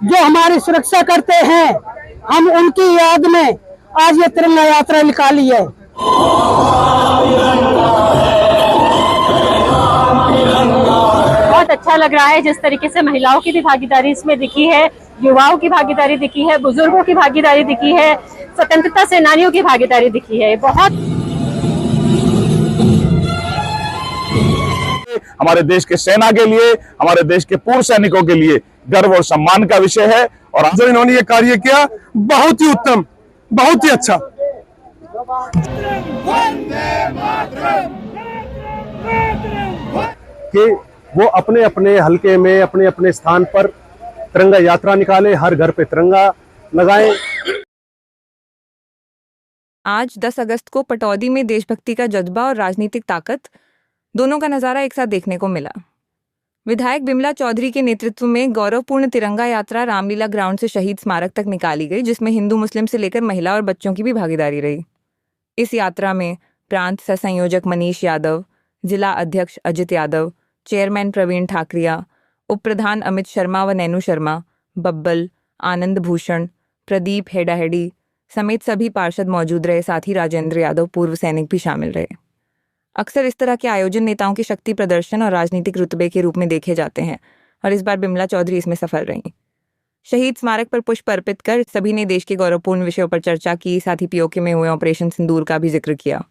जो हमारी सुरक्षा करते हैं, हम उनकी याद में आज ये तिरंगा यात्रा निकाली है। बहुत अच्छा लग रहा है जिस तरीके से महिलाओं की भी भागीदारी इसमें दिखी है, युवाओं की भागीदारी दिखी है, बुजुर्गों की भागीदारी दिखी है, स्वतंत्रता सेनानियों की भागीदारी दिखी है। बहुत हमारे देश के सेना के लिए, हमारे देश के पूर्व सैनिकों के लिए गर्व और सम्मान का विषय है। और जो इन्होंने ये कार्य किया, बहुत ही उत्तम, बहुत ही अच्छा। कि वो अपने अपने हलके में, अपने अपने स्थान पर तिरंगा यात्रा निकाले, हर घर पे तिरंगा लगाएं। आज 10 अगस्त को पटौदी में देशभक्ति का जज्बा और राजनीतिक ताकत दोनों का नज़ारा एक साथ देखने को मिला। विधायक बिमला चौधरी के नेतृत्व में गौरवपूर्ण तिरंगा यात्रा रामलीला ग्राउंड से शहीद स्मारक तक निकाली गई, जिसमें हिंदू मुस्लिम से लेकर महिला और बच्चों की भी भागीदारी रही। इस यात्रा में प्रांत सह संयोजक मनीष यादव, जिला अध्यक्ष अजित यादव, चेयरमैन प्रवीण ठाकरिया, उप प्रधान अमित शर्मा व नैनू शर्मा, बब्बल, आनंद भूषण, प्रदीप हेडाहेडी समेत सभी पार्षद मौजूद रहे। साथ ही राजेंद्र यादव पूर्व सैनिक भी शामिल रहे। अक्सर इस तरह के आयोजन नेताओं की शक्ति प्रदर्शन और राजनीतिक रुतबे के रूप में देखे जाते हैं और इस बार बिमला चौधरी इसमें सफल रहीं। शहीद स्मारक पर पुष्प अर्पित कर सभी ने देश के गौरवपूर्ण विषयों पर चर्चा की। साथ ही पीओके में हुए ऑपरेशन सिंदूर का भी जिक्र किया।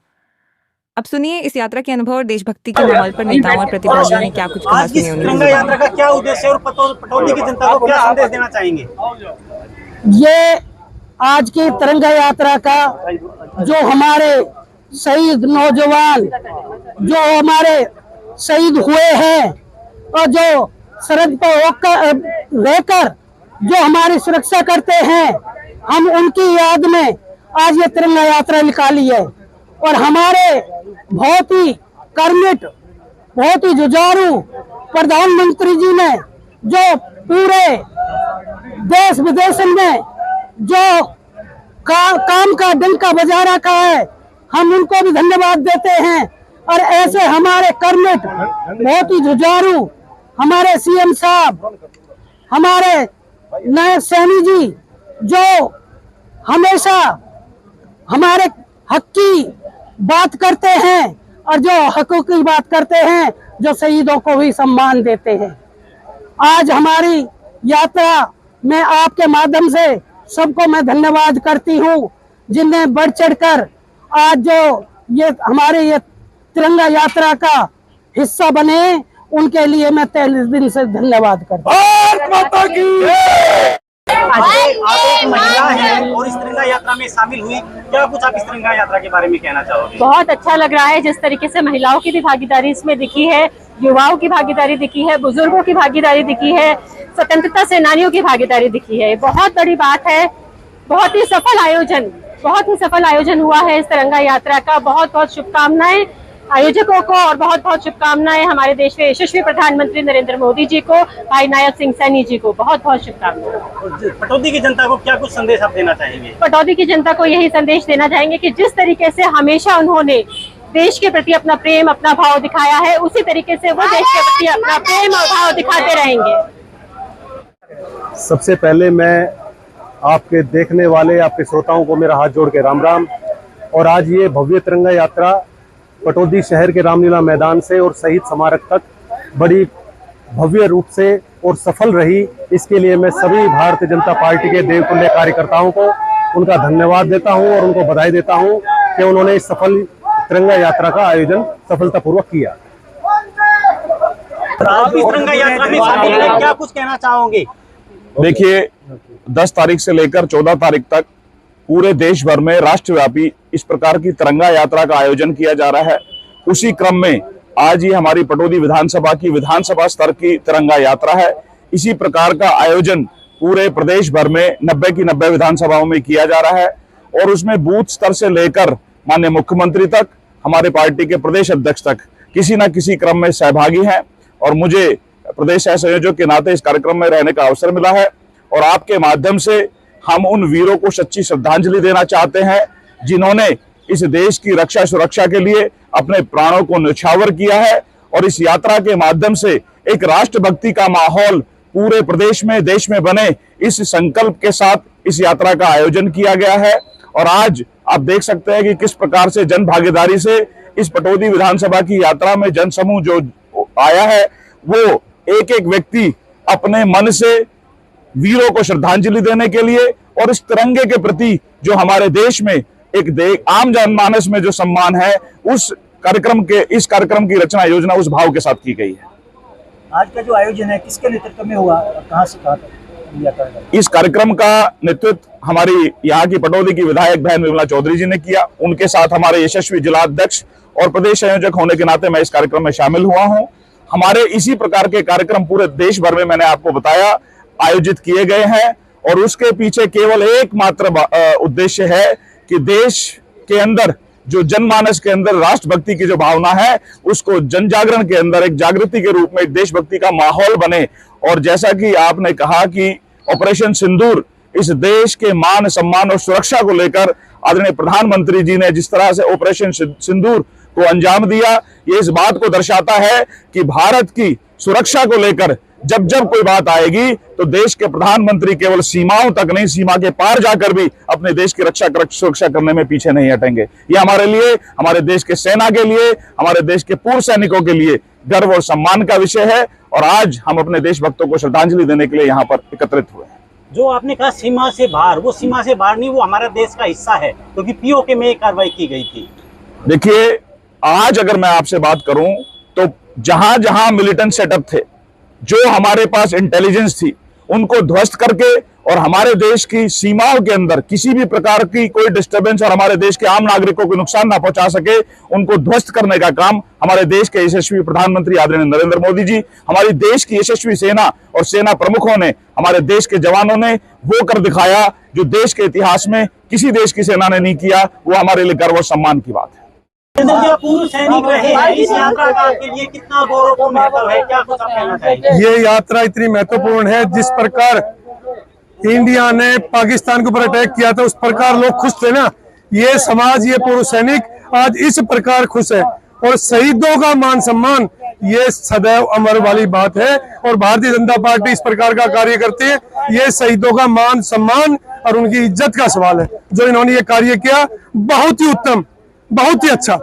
अब सुनिए इस यात्रा के अनुभव और देशभक्ति के माहौल पर नेताओं और प्रतिभागियों ने क्या कुछ कहा। तिरंगा यात्रा का क्या उद्देश्य और पटौदी की जनता को क्या संदेश देना चाहेंगे? ये आज की तिरंगा यात्रा का जो हमारे शहीद नौजवान, जो हमारे शहीद हुए हैं और जो सरहद पर होकर रहकर जो हमारी सुरक्षा करते हैं, हम उनकी याद में आज ये तिरंगा यात्रा निकाली है। और हमारे बहुत ही कर्मठ, बहुत ही जुझारू प्रधानमंत्री जी ने जो पूरे देश विदेश में जो काम का डंका बजा रखा है, हम उनको भी धन्यवाद देते हैं। और ऐसे हमारे कर्मठ, बहुत ही जुझारू हमारे सीएम साहब, हमारे नए सैनी जी जो हमेशा हमारे हक की बात करते हैं और जो हकों की बात करते हैं, जो शहीदों को भी सम्मान देते हैं। आज हमारी यात्रा में आपके माध्यम से सबको मैं धन्यवाद करती हूँ, जिन्हें बढ़ चढ़कर आज जो ये हमारे ये तिरंगा यात्रा का हिस्सा बने, उनके लिए मैं तहे दिल से धन्यवाद करता हूँ। आप एक महिला हैं और इस तिरंगा यात्रा में शामिल हुई, क्या कुछ आप इस तिरंगा यात्रा के बारे में कहना चाहोगे? बहुत अच्छा लग रहा है जिस तरीके से महिलाओं की भी भागीदारी इसमें दिखी है, युवाओं की भागीदारी दिखी है, बुजुर्गों की भागीदारी दिखी है, स्वतंत्रता सेनानियों की भागीदारी दिखी है। बहुत बड़ी बात है। बहुत ही सफल आयोजन हुआ है इस तिरंगा यात्रा का। बहुत बहुत शुभकामनाएं आयोजकों को और बहुत बहुत शुभकामनाएं हमारे देश के यशस्वी प्रधानमंत्री नरेंद्र मोदी जी को, भाई नायब सिंह सैनी जी को बहुत बहुत शुभकामनाएं। पटौदी की जनता को क्या कुछ संदेश आप देना चाहेंगे? पटौदी की जनता को यही संदेश देना चाहेंगे कि जिस तरीके से हमेशा उन्होंने देश के प्रति अपना प्रेम, अपना भाव दिखाया है, उसी तरीके से वो देश के प्रति अपना प्रेम और भाव दिखाते रहेंगे। सबसे पहले मैं आपके देखने वाले, आपके श्रोताओं को मेरा हाथ जोड़ के राम राम। और आज ये भव्य तिरंगा यात्रा पटौदी शहर के रामलीला मैदान से और शहीद स्मारक तक बड़ी भव्य रूप से और सफल रही। इसके लिए मैं सभी भारतीय जनता पार्टी के देवतुल्य कार्यकर्ताओं को उनका धन्यवाद देता हूं और उनको बधाई देता हूं कि उन्होंने इस सफल तिरंगा यात्रा का आयोजन सफलतापूर्वक किया। आप इस तिरंगा यात्रा में शामिल हैं, क्या कुछ कहना चाहोगे? देखिए, 10 तारीख से लेकर 14 तारीख तक पूरे देश भर में राष्ट्रव्यापी इस प्रकार की तिरंगा यात्रा का आयोजन किया जा रहा है। उसी क्रम में आज ये हमारी पटौदी विधानसभा की विधानसभा स्तर की तिरंगा यात्रा है। इसी प्रकार का आयोजन पूरे प्रदेश भर में 90 की 90 विधानसभाओं में किया जा रहा है और उसमें बूथ स्तर से लेकर माननीय मुख्यमंत्री तक, हमारे पार्टी के प्रदेश अध्यक्ष तक किसी न किसी क्रम में सहभागी हैं। और मुझे प्रदेश सह संयोजक के नाते इस कार्यक्रम में रहने का अवसर मिला है और आपके माध्यम से हम उन वीरों को सच्ची श्रद्धांजलि देना चाहते हैं जिन्होंने इस देश की रक्षा सुरक्षा के लिए अपने प्राणों को न्यौछावर किया है और इस यात्रा के माध्यम से एक राष्ट्रभक्ति का माहौल पूरे प्रदेश में, देश में बने, इस संकल्प के साथ इस यात्रा का आयोजन किया गया है। और आज आप देख सकते हैं कि किस प्रकार से जन भागीदारी से इस पटौदी विधानसभा की यात्रा में जन समूह जो आया है, वो एक एक व्यक्ति अपने मन से वीरों को श्रद्धांजलि देने के लिए और इस तिरंगे के प्रति जो हमारे देश में एक आम जनमानस में जो सम्मान है, इस कार्यक्रम की रचना योजना उस भाव के साथ की गई है। आज का जो आयोजन है किसके नेतृत्व में हुआ, कहां से कहां तक? इस कार्यक्रम का नेतृत्व हमारी यहाँ की पटौदी की विधायक बहन विमला चौधरी जी ने किया। उनके साथ हमारे यशस्वी जिलाध्यक्ष और प्रदेश संयोजक होने के नाते मैं इस कार्यक्रम में शामिल हुआ हूँ। हमारे इसी प्रकार के कार्यक्रम पूरे देश भर में, मैंने आपको बताया, आयोजित किए गए हैं और उसके पीछे केवल एकमात्र उद्देश्य है कि देश के अंदर जो जनमानस के अंदर राष्ट्रभक्ति की जो भावना है, उसको जन जागरण के अंदर एक जागृति के रूप में एक देशभक्ति का माहौल बने। और जैसा कि आपने कहा कि ऑपरेशन सिंदूर इस देश के मान, सम्मान और सुरक्षा को लेकर आदरणीय प्रधानमंत्री जी ने जिस तरह से ऑपरेशन सिंदूर को अंजाम दिया, ये इस बात को दर्शाता है कि भारत की सुरक्षा को लेकर जब जब कोई बात आएगी तो देश के प्रधानमंत्री केवल सीमाओं तक नहीं, सीमा के पार जाकर भी अपने देश की सुरक्षा करने में पीछे नहीं हटेंगे। ये हमारे लिए, हमारे देश के सेना के लिए, हमारे देश के पूर्व सैनिकों के लिए गर्व और सम्मान का विषय है। और आज हम अपने देशभक्तों को श्रद्धांजलि देने के लिए यहाँ पर एकत्रित हुए हैं। जो आपने कहा सीमा से बाहर, वो सीमा से बाहर नहीं, वो हमारा देश का हिस्सा है, क्योंकि पीओके में कार्रवाई की गई थी। देखिए, आज अगर मैं आपसे बात करूं तो जहां जहां मिलिटेंट सेटअप थे, जो हमारे पास इंटेलिजेंस थी, उनको ध्वस्त करके और हमारे देश की सीमाओं के अंदर किसी भी प्रकार की कोई डिस्टर्बेंस और हमारे देश के आम नागरिकों को नुकसान ना पहुंचा सके, उनको ध्वस्त करने का काम हमारे देश के यशस्वी प्रधानमंत्री आदरणीय नरेंद्र मोदी जी, हमारी देश की यशस्वी सेना और सेना प्रमुखों ने, हमारे देश के जवानों ने वो कर दिखाया जो देश के इतिहास में किसी देश की सेना ने नहीं किया। वो हमारे लिए गर्व और सम्मान की बात है। पूर्व सैनिक रहे हैं, इस यात्रा का आपके लिए कितना गौरवपूर्ण महत्व है, क्या कुछ आप कहना चाहेंगे? ये यात्रा इतनी महत्वपूर्ण है, जिस प्रकार इंडिया ने पाकिस्तान के ऊपर अटैक किया था, उस प्रकार लोग खुश थे ना। ये समाज, ये पूर्व सैनिक आज इस प्रकार खुश है। और शहीदों का मान सम्मान, ये सदैव अमर वाली बात है। और भारतीय जनता पार्टी इस प्रकार का कार्य करती है। ये शहीदों का मान सम्मान और उनकी इज्जत का सवाल है। जो इन्होंने ये कार्य किया, बहुत ही उत्तम, बहुत ही अच्छा।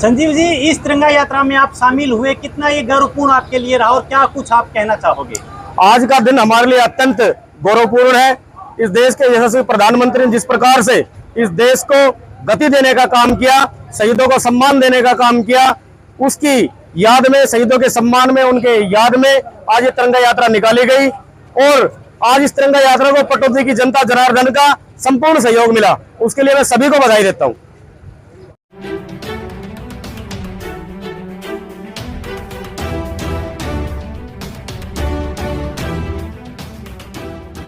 संजीव जी, इस तिरंगा यात्रा में आप शामिल हुए, कितना ये गर्वपूर्ण आपके लिए रहा और क्या कुछ आप कहना चाहोगे? आज का दिन हमारे लिए अत्यंत गौरवपूर्ण है। इस देश के यशस्वी प्रधानमंत्री ने जिस प्रकार से इस देश को गति देने का काम किया, शहीदों को सम्मान देने का काम किया, उसकी याद में, शहीदों के सम्मान में, उनके याद में आज ये तिरंगा यात्रा निकाली गई। और आज इस तिरंगा यात्रा को पटौदी की जनता जनार्दन का संपूर्ण सहयोग मिला, उसके लिए मैं सभी को बधाई देता हूँ।